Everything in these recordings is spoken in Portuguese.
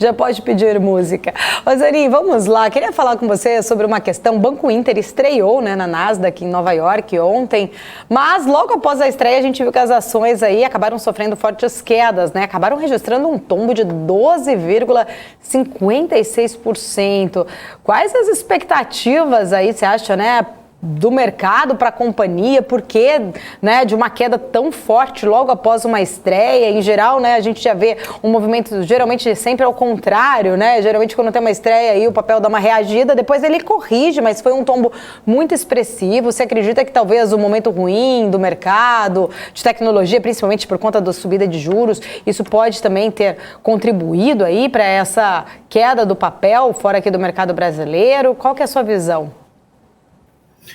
Já pode pedir música. Rosane, vamos lá. Queria falar com você sobre uma questão. O Banco Inter estreou, né, na Nasdaq em Nova York ontem, mas logo após a estreia a gente viu que as ações aí acabaram sofrendo fortes quedas, né? Acabaram registrando um tombo de 12,56%. Quais as expectativas aí, você acha, né, do mercado para a companhia? Por que, né, de uma queda tão forte logo após uma estreia? Em geral, né, a gente já vê um movimento geralmente sempre ao contrário, né? Geralmente quando tem uma estreia aí o papel dá uma reagida, depois ele corrige, mas foi um tombo muito expressivo. Você acredita que talvez o momento ruim do mercado, de tecnologia, principalmente por conta da subida de juros, isso pode também ter contribuído aí para essa queda do papel fora aqui do mercado brasileiro? Qual que é a sua visão?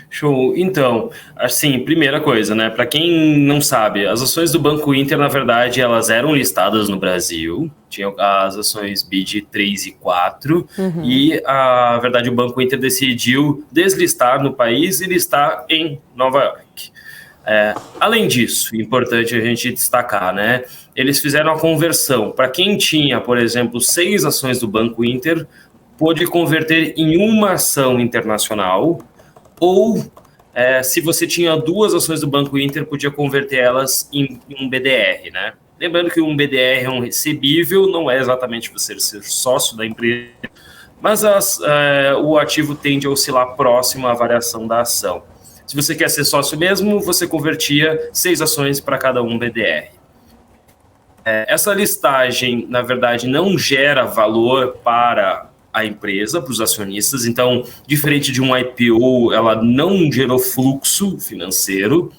Show. Então, assim, primeira coisa, né? Para quem não sabe, as ações do Banco Inter, na verdade, elas eram listadas no Brasil. Tinha as ações BID 3 e 4. E, na verdade, o Banco Inter decidiu deslistar no país e listar em Nova York. Além disso, importante a gente destacar, né? Eles fizeram a conversão. Para quem tinha, por exemplo, 6 ações do Banco Inter, pôde converter em uma ação internacional. Ou, se você tinha 2 ações do Banco Inter, podia converter elas em um BDR, né? Lembrando que um BDR é um recebível, não é exatamente você ser sócio da empresa, mas o ativo tende a oscilar próximo à variação da ação. Se você quer ser sócio mesmo, você convertia 6 ações para cada um BDR. Essa listagem, na verdade, não gera valor para a empresa, para os acionistas. Então, diferente de um IPO, ela não gerou fluxo financeiro,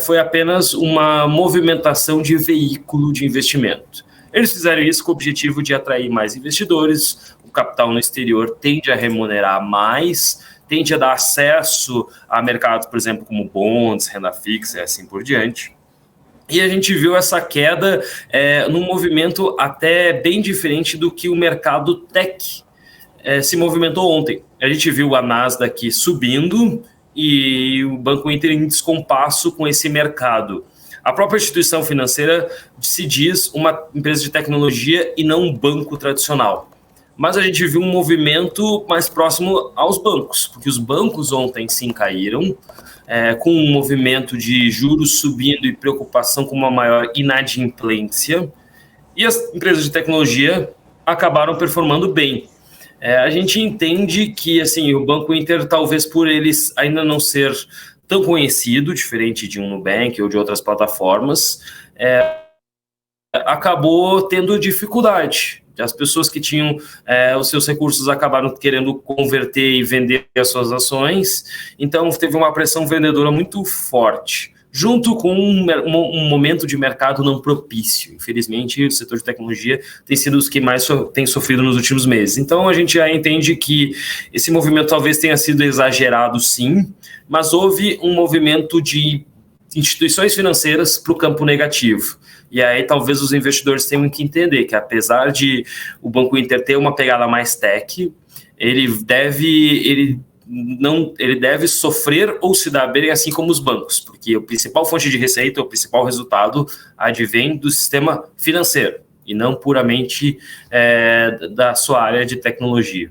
foi apenas uma movimentação de veículo de investimento. Eles fizeram isso com o objetivo de atrair mais investidores. O capital no exterior tende a remunerar mais, tende a dar acesso a mercados, por exemplo, como bonds, renda fixa e assim por diante. E a gente viu essa queda num movimento até bem diferente do que o mercado tech se movimentou ontem. A gente viu a Nasdaq subindo e o Banco Inter em descompasso com esse mercado. A própria instituição financeira se diz uma empresa de tecnologia e não um banco tradicional. Mas a gente viu um movimento mais próximo aos bancos, porque os bancos ontem sim caíram, com um movimento de juros subindo e preocupação com uma maior inadimplência, e as empresas de tecnologia acabaram performando bem. A gente entende que assim, o Banco Inter, talvez por eles ainda não ser tão conhecido, diferente de um Nubank ou de outras plataformas, acabou tendo dificuldade. As pessoas que tinham os seus recursos acabaram querendo converter e vender as suas ações, então teve uma pressão vendedora muito forte, junto com um momento de mercado não propício. Infelizmente, o setor de tecnologia tem sido os que mais tem sofrido nos últimos meses. Então, a gente já entende que esse movimento talvez tenha sido exagerado, sim, mas houve um movimento de instituições financeiras para o campo negativo. E aí, talvez os investidores tenham que entender que, apesar de o Banco Inter ter uma pegada mais tech, ele deve sofrer ou se dar bem assim como os bancos, porque a principal fonte de receita, o principal resultado advém do sistema financeiro e não puramente da sua área de tecnologia.